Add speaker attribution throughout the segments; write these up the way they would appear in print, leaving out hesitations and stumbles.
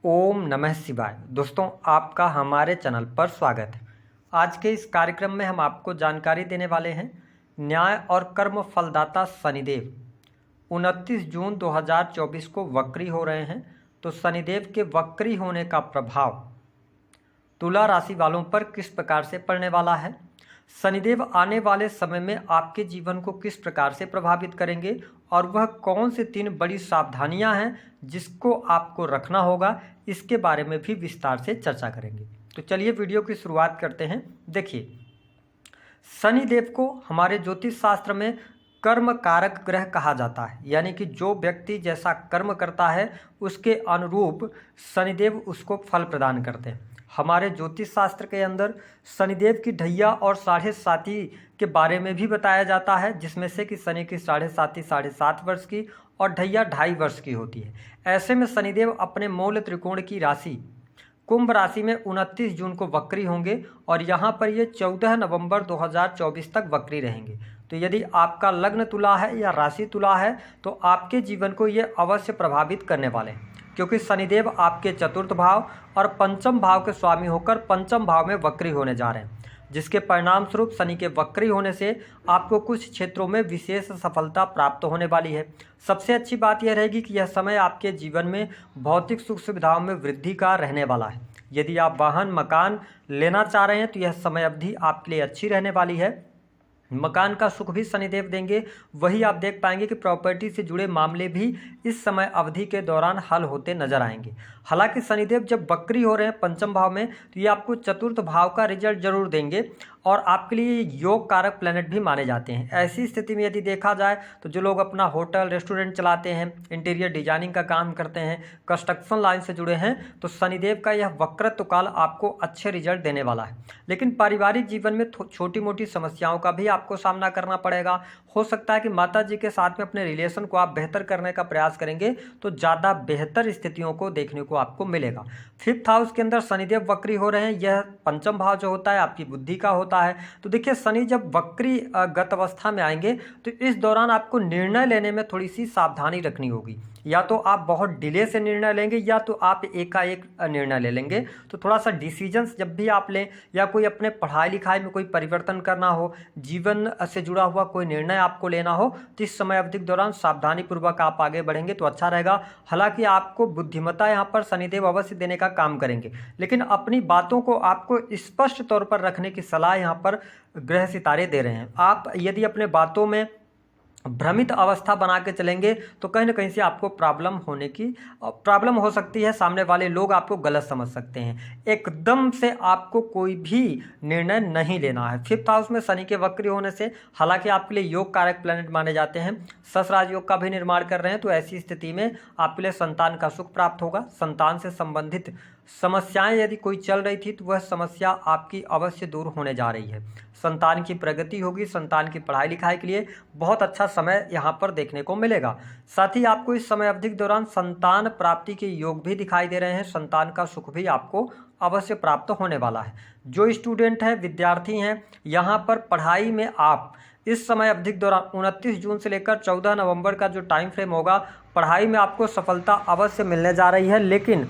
Speaker 1: ओम नमः शिवाय। दोस्तों, आपका हमारे चैनल पर स्वागत है। आज के इस कार्यक्रम में हम आपको जानकारी देने वाले हैं न्याय और कर्म फलदाता शनिदेव 29 जून 2024 को वक्री हो रहे हैं। तो शनिदेव के वक्री होने का प्रभाव तुला राशि वालों पर किस प्रकार से पड़ने वाला है, शनिदेव आने वाले समय में आपके जीवन को किस प्रकार से प्रभावित करेंगे और वह कौन से 3 बड़ी सावधानियां हैं जिसको आपको रखना होगा, इसके बारे में भी विस्तार से चर्चा करेंगे। तो चलिए वीडियो की शुरुआत करते हैं। देखिए, शनिदेव को हमारे ज्योतिष शास्त्र में कर्म कारक ग्रह कहा जाता है, यानी कि जो व्यक्ति जैसा कर्म करता है उसके अनुरूप शनिदेव उसको फल प्रदान करते हैं। हमारे ज्योतिष शास्त्र के अंदर शनिदेव की ढैया और 7.5 के बारे में भी बताया जाता है, जिसमें से कि शनि की 7.5 वर्ष की और ढैया 2.5 वर्ष की होती है। ऐसे में शनिदेव अपने मूल त्रिकोण की राशि कुंभ राशि में 29 जून को वक्री होंगे और यहाँ पर ये 14 नवंबर 2024 तक वक्री रहेंगे। तो यदि आपका लग्न तुला है या राशि तुला है तो आपके जीवन को ये अवश्य प्रभावित करने वाले हैं, क्योंकि शनिदेव आपके चतुर्थ भाव और पंचम भाव के स्वामी होकर पंचम भाव में वक्री होने जा रहे हैं, जिसके परिणाम स्वरूप शनि के वक्री होने से आपको कुछ क्षेत्रों में विशेष सफलता प्राप्त होने वाली है। सबसे अच्छी बात यह रहेगी कि यह समय आपके जीवन में भौतिक सुख सुविधाओं में वृद्धि का रहने वाला है। यदि आप वाहन मकान लेना चाह रहे हैं तो यह समय अवधि आपके लिए अच्छी रहने वाली है। मकान का सुख भी शनिदेव देंगे। वही आप देख पाएंगे कि प्रॉपर्टी से जुड़े मामले भी इस समय अवधि के दौरान हल होते नजर आएंगे। हालांकि शनिदेव जब वक्री हो रहे हैं पंचम भाव में तो ये आपको चतुर्थ भाव का रिजल्ट जरूर देंगे और आपके लिए योग कारक प्लैनेट भी माने जाते हैं। ऐसी स्थिति में यदि देखा जाए तो जो लोग अपना होटल रेस्टोरेंट चलाते हैं, इंटीरियर डिजाइनिंग का काम करते हैं, कंस्ट्रक्शन लाइन से जुड़े हैं, तो शनिदेव का यह वक्रत्व काल आपको अच्छे रिजल्ट देने वाला है। लेकिन पारिवारिक जीवन में छोटी मोटी समस्याओं का भी आपको सामना करना पड़ेगा। हो सकता है कि माता जी के साथ में अपने रिलेशन को आप बेहतर करने का प्रयास करेंगे तो ज़्यादा बेहतर स्थितियों को देखने को आपको मिलेगा। 5th हाउस के अंदर शनिदेव वक्री हो रहे हैं। यह पंचम भाव जो होता है आपकी बुद्धि का होता है। तो देखिए, शनि जब वक्री गत अवस्था में आएंगे तो इस दौरान आपको निर्णय लेने में थोड़ी सी सावधानी रखनी होगी। या तो आप बहुत डिले से निर्णय लेंगे या तो आप एकाएक निर्णय ले लेंगे। तो थोड़ा सा डिसीजंस जब भी आप लें या कोई अपने पढ़ाई लिखाई में कोई परिवर्तन करना हो, जीवन से जुड़ा हुआ कोई निर्णय आपको लेना हो, तो इस समय अवधि के दौरान सावधानी पूर्वक आप आगे बढ़ेंगे तो अच्छा रहेगा। हालांकि आपको बुद्धिमत्ता यहाँ पर शनिदेव अवश्य देने का काम करेंगे, लेकिन अपनी बातों को आपको स्पष्ट तौर पर रखने की सलाह यहाँ पर ग्रह सितारे दे रहे हैं। आप यदि अपने बातों में भ्रमित अवस्था बना के चलेंगे तो कहीं ना कहीं से आपको प्रॉब्लम हो सकती है। सामने वाले लोग आपको गलत समझ सकते हैं। एकदम से आपको कोई भी निर्णय नहीं लेना है। 5th हाउस में शनि के वक्री होने से हालांकि आपके लिए योग कारक प्लैनेट माने जाते हैं, सस राजयोग का भी निर्माण कर रहे हैं, तो ऐसी स्थिति में आपके लिए संतान का सुख प्राप्त होगा। संतान से संबंधित समस्याएं यदि कोई चल रही थी तो वह समस्या आपकी अवश्य दूर होने जा रही है। संतान की प्रगति होगी। संतान की पढ़ाई लिखाई के लिए बहुत अच्छा समय यहाँ पर देखने को मिलेगा। साथ ही आपको इस समय अवधि के दौरान संतान प्राप्ति के योग भी दिखाई दे रहे हैं। संतान का सुख भी आपको अवश्य प्राप्त होने वाला है। जो स्टूडेंट हैं, विद्यार्थी हैं, यहाँ पर पढ़ाई में आप इस समय अवधि के दौरान 29 जून से लेकर 14 नवंबर का जो टाइम फ्रेम होगा, पढ़ाई में आपको सफलता अवश्य मिलने जा रही है। लेकिन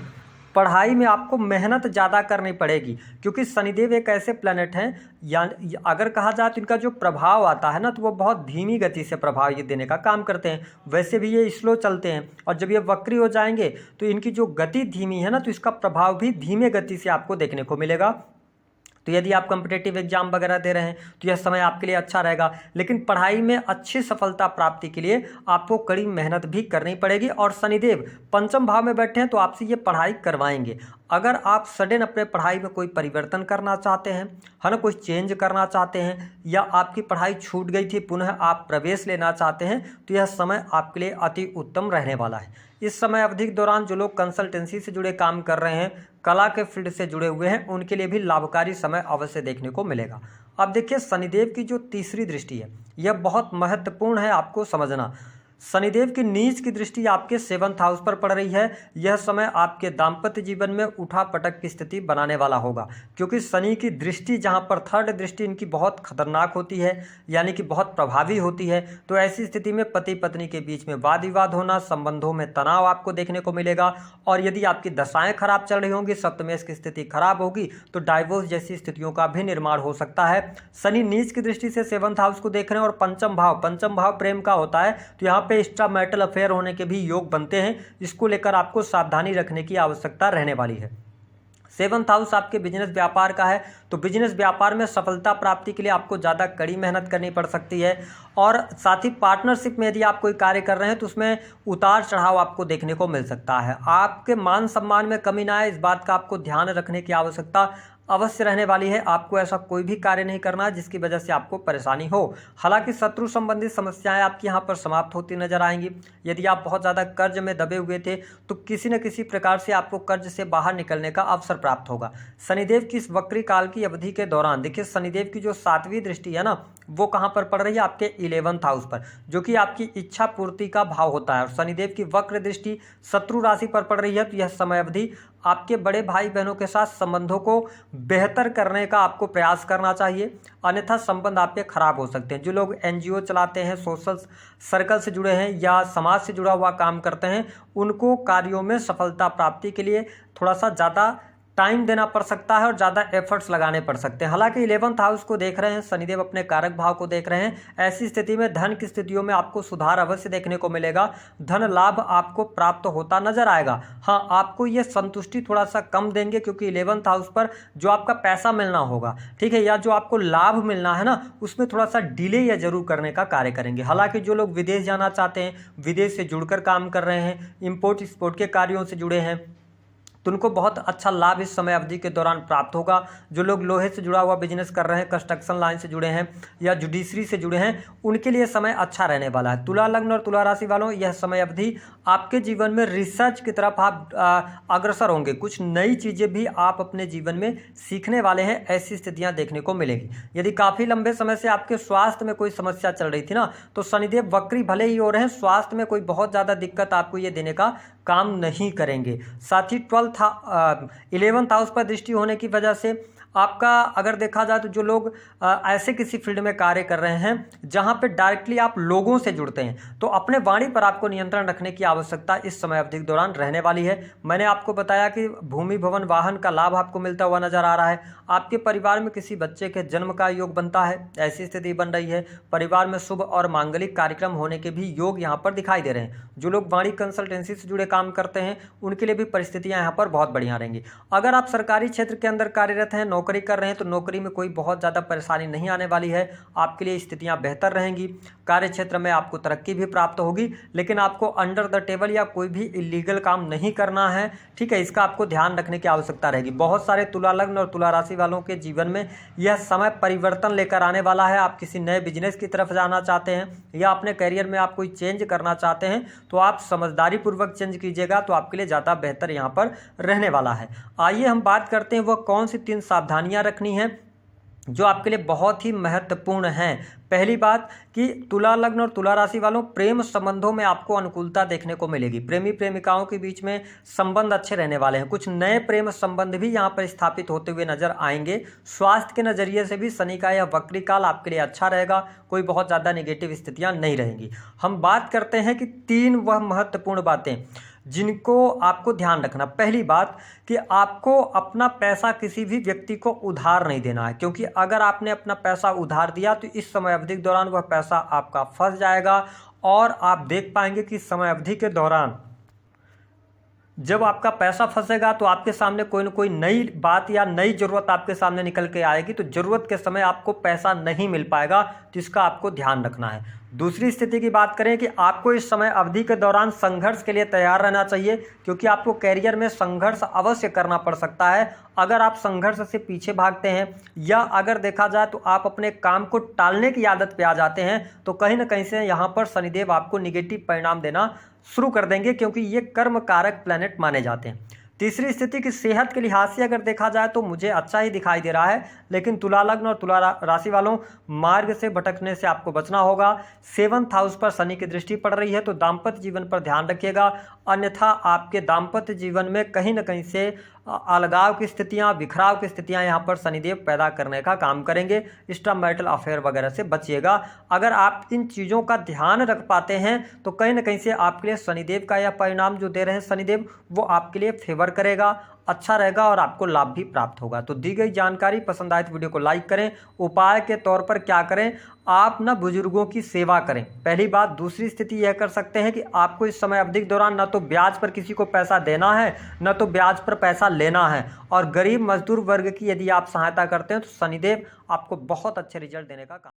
Speaker 1: पढ़ाई में आपको मेहनत ज़्यादा करनी पड़ेगी, क्योंकि शनिदेव एक ऐसे प्लैनेट हैं, या अगर कहा जाए तो इनका जो प्रभाव आता है ना, तो वो बहुत धीमी गति से प्रभाव ये देने का काम करते हैं। वैसे भी ये स्लो चलते हैं और जब ये वक्री हो जाएंगे तो इनकी जो गति धीमी है ना, तो इसका प्रभाव भी धीमे गति से आपको देखने को मिलेगा। तो यदि आप कॉम्पिटिटिव एग्जाम वगैरह दे रहे हैं तो यह समय आपके लिए अच्छा रहेगा। लेकिन पढ़ाई में अच्छी सफलता प्राप्ति के लिए आपको कड़ी मेहनत भी करनी पड़ेगी और शनिदेव पंचम भाव में बैठे हैं तो आपसे ये पढ़ाई करवाएंगे। अगर आप सडन अपने पढ़ाई में कोई परिवर्तन करना चाहते हैं, है ना, कुछ चेंज करना चाहते हैं, या आपकी पढ़ाई छूट गई थी पुनः आप प्रवेश लेना चाहते हैं, तो यह समय आपके लिए अति उत्तम रहने वाला है। इस समय अवधि के दौरान जो लोग कंसल्टेंसी से जुड़े काम कर रहे हैं, कला के फील्ड से जुड़े हुए हैं, उनके लिए भी लाभकारी समय अवश्य देखने को मिलेगा। अब देखिए, शनिदेव की जो तीसरी दृष्टि है यह बहुत महत्वपूर्ण है आपको समझना। शनिदेव की नीच की दृष्टि आपके 7th हाउस पर पड़ रही है। यह समय आपके दाम्पत्य जीवन में उठा पटक की स्थिति बनाने वाला होगा, क्योंकि शनि की दृष्टि जहां पर 3rd दृष्टि इनकी बहुत खतरनाक होती है, यानी कि बहुत प्रभावी होती है। तो ऐसी स्थिति में पति पत्नी के बीच में वाद विवाद होना, संबंधों में तनाव आपको देखने को मिलेगा। और यदि आपकी दशाएं खराब चल रही होंगी, सप्तमेश की स्थिति खराब होगी, तो डाइवोर्स जैसी स्थितियों का भी निर्माण हो सकता है। शनि नीच की दृष्टि से 7th हाउस को देख रहे हैं और पंचम भाव प्रेम का होता है, तो यहाँ पे एक्स्ट्रा मैरिटल अफेयर होने के भी योग बनते हैं। इसको लेकर आपको सावधानी रखने की आवश्यकता रहने वाली है। 7th हाउस आपके बिजनेस व्यापार का है, तो बिजनेस व्यापार में सफलता प्राप्ति के लिए आपको ज़्यादा कड़ी मेहनत करनी पड़ सकती है। और साथ ही पार्टनरशिप में यदि आप कोई कार्य कर रहे हैं तो उसमें उतार चढ़ाव आपको देखने को मिल सकता है। आपके मान सम्मान में कमी ना आए, इस बात का आपको ध्यान रखने की आवश्यकता अवश्य रहने वाली है। आपको ऐसा कोई भी कार्य नहीं करना है जिसकी वजह से आपको परेशानी हो। हालांकि शत्रु संबंधित समस्याएं आपकी यहाँ पर समाप्त होती नजर आएंगी। यदि आप बहुत ज़्यादा कर्ज में दबे हुए थे तो किसी न किसी प्रकार से आपको कर्ज से बाहर निकलने का अवसर प्राप्त होगा। शनिदेव की इस वक्री काल की अवधि के दौरान देखिए, शनिदेव की जो 7वीं दृष्टि है ना, वो कहाँ पर पड़ रही है? आपके 11th हाउस पर, जो कि आपकी इच्छा पूर्ति का भाव होता है। और शनिदेव की वक्र दृष्टि शत्रु राशि पर पड़ रही है, तो यह समय अवधि आपके बड़े भाई बहनों के साथ संबंधों को बेहतर करने का आपको प्रयास करना चाहिए, अन्यथा संबंध आपके खराब हो सकते हैं। जो लोग NGO चलाते हैं, सोशल सर्कल से जुड़े हैं या समाज से जुड़ा हुआ काम करते हैं, उनको कार्यों में सफलता प्राप्ति के लिए थोड़ा सा ज़्यादा टाइम देना पड़ सकता है और ज़्यादा एफर्ट्स लगाने पड़ सकते हैं। हालांकि 11th हाउस को देख रहे हैं शनिदेव, अपने कारक भाव को देख रहे हैं। ऐसी स्थिति में धन की स्थितियों में आपको सुधार अवश्य देखने को मिलेगा। धन लाभ आपको प्राप्त होता नजर आएगा। हाँ, आपको ये संतुष्टि थोड़ा सा कम देंगे, क्योंकि 11th हाउस पर जो आपका पैसा मिलना होगा, ठीक है, या जो आपको लाभ मिलना है ना, उसमें थोड़ा सा डिले या जरूर करने का कार्य करेंगे। हालांकि जो लोग विदेश जाना चाहते हैं, विदेश से जुड़कर काम कर रहे हैं, इंपोर्ट एक्सपोर्ट के कार्यों से जुड़े हैं, तो उनको बहुत अच्छा लाभ इस समय अवधि के दौरान प्राप्त होगा। जो लोग लोहे से जुड़ा हुआ बिजनेस कर रहे हैं, कंस्ट्रक्शन लाइन से जुड़े हैं या जुडिशरी से जुड़े हैं, उनके लिए समय अच्छा रहने वाला है। तुला लग्न और तुला राशि वालों, यह समय अवधि आपके जीवन में रिसर्च की तरफ आप अग्रसर होंगे। कुछ नई चीज़ें भी आप अपने जीवन में सीखने वाले हैं, ऐसी स्थितियां देखने को मिलेगी। यदि काफ़ी लंबे समय से आपके स्वास्थ्य में कोई समस्या चल रही थी ना, तो शनिदेव वक्री भले ही हो रहे हैं, स्वास्थ्य में कोई बहुत ज़्यादा दिक्कत आपको ये देने का काम नहीं करेंगे। साथ ही 11th हाउस पर दृष्टि होने की वजह से आपका अगर देखा जाए तो जो लोग ऐसे किसी फील्ड में कार्य कर रहे हैं जहां पे डायरेक्टली आप लोगों से जुड़ते हैं, तो अपने वाणी पर आपको नियंत्रण रखने की आवश्यकता इस समय अवधि के दौरान रहने वाली है। मैंने आपको बताया कि भूमि भवन वाहन का लाभ आपको मिलता हुआ नजर आ रहा है। आपके परिवार में किसी बच्चे के जन्म का योग बनता है, ऐसी स्थिति बन रही है। परिवार में शुभ और मांगलिक कार्यक्रम होने के भी योग यहाँ पर दिखाई दे रहे हैं। जो लोग वाणी कंसल्टेंसी से जुड़े काम करते हैं, उनके लिए भी परिस्थितियाँ यहाँ पर बहुत बढ़िया रहेंगी। अगर आप सरकारी क्षेत्र के अंदर कार्यरत हैं, नौकरी कर रहे हैं, तो नौकरी में कोई बहुत ज़्यादा परेशानी नहीं आने वाली है। आपके लिए स्थितियां बेहतर रहेंगी। कार्य क्षेत्र में आपको तरक्की भी प्राप्त होगी, लेकिन आपको अंडर द टेबल या कोई भी इलीगल काम नहीं करना है, ठीक है, इसका आपको ध्यान रखने की आवश्यकता रहेगी। बहुत सारे तुला लग्न और तुला राशि वालों के जीवन में यह समय परिवर्तन लेकर आने वाला है। आप किसी नए बिजनेस की तरफ जाना चाहते हैं या अपने करियर में आप कोई चेंज करना चाहते हैं, तो आप समझदारी पूर्वक चेंज कीजिएगा, तो आपके लिए ज़्यादा बेहतर यहाँ पर रहने वाला है। आइए हम बात करते हैं वह कौन सी 3 सावधानियां रखनी है जो आपके लिए बहुत ही महत्वपूर्ण हैं। पहली बात कि तुला लग्न और तुला राशि वालों, प्रेम संबंधों में आपको अनुकूलता देखने को मिलेगी। प्रेमी प्रेमिकाओं के बीच में संबंध अच्छे रहने वाले हैं। कुछ नए प्रेम संबंध भी यहाँ पर स्थापित होते हुए नजर आएंगे। स्वास्थ्य के नजरिए से भी शनि का यह वक्री काल आपके लिए अच्छा रहेगा। कोई बहुत ज़्यादा नेगेटिव स्थितियाँ नहीं रहेंगी। हम बात करते हैं कि 3 वह महत्वपूर्ण बातें जिनको आपको ध्यान रखना। पहली बात कि आपको अपना पैसा किसी भी व्यक्ति को उधार नहीं देना है, क्योंकि अगर आपने अपना पैसा उधार दिया तो इस समय अवधि के दौरान वह पैसा आपका फंस जाएगा। और आप देख पाएंगे कि समय अवधि के दौरान जब आपका पैसा फंसेगा तो आपके सामने कोई ना कोई नई बात या नई ज़रूरत आपके सामने निकल के आएगी, तो ज़रूरत के समय आपको पैसा नहीं मिल पाएगा, तो इसका आपको ध्यान रखना है। दूसरी स्थिति की बात करें कि आपको इस समय अवधि के दौरान संघर्ष के लिए तैयार रहना चाहिए, क्योंकि आपको कैरियर में संघर्ष अवश्य करना पड़ सकता है। अगर आप संघर्ष से पीछे भागते हैं या अगर देखा जाए तो आप अपने काम को टालने की आदत पे आ जाते हैं, तो कहीं ना कहीं से यहाँ पर शनिदेव आपको निगेटिव परिणाम देना शुरू कर देंगे, क्योंकि ये कर्म कारक प्लैनेट माने जाते हैं। तीसरी स्थिति की सेहत के लिहाज से अगर देखा जाए तो मुझे अच्छा ही दिखाई दे रहा है, लेकिन तुला लग्न और तुला राशि वालों, मार्ग से भटकने से आपको बचना होगा। 7th हाउस पर शनि की दृष्टि पड़ रही है, तो दाम्पत्य जीवन पर ध्यान रखिएगा, अन्यथा आपके दाम्पत्य जीवन में कहीं न कहीं से अलगाव की स्थितियां, बिखराव की स्थितियां यहां पर शनिदेव पैदा करने का काम करेंगे। एक्स्ट्रा मैरिटल अफेयर वगैरह से बचिएगा। अगर आप इन चीज़ों का ध्यान रख पाते हैं तो कहीं न कहीं से आपके लिए शनिदेव का यह परिणाम जो दे रहे हैं शनिदेव, वो आपके लिए फेवर करेगा, अच्छा रहेगा और आपको लाभ भी प्राप्त होगा। तो दी गई जानकारी पसंद आए तो वीडियो को लाइक करें। उपाय के तौर पर क्या करें, आप ना बुजुर्गों की सेवा करें, पहली बात। दूसरी स्थिति यह कर सकते हैं कि आपको इस समय अवधि के दौरान न तो ब्याज पर किसी को पैसा देना है, न तो ब्याज पर पैसा लेना है, और गरीब मजदूर वर्ग की यदि आप सहायता करते हैं तो शनिदेव आपको बहुत अच्छे रिजल्ट देने का काम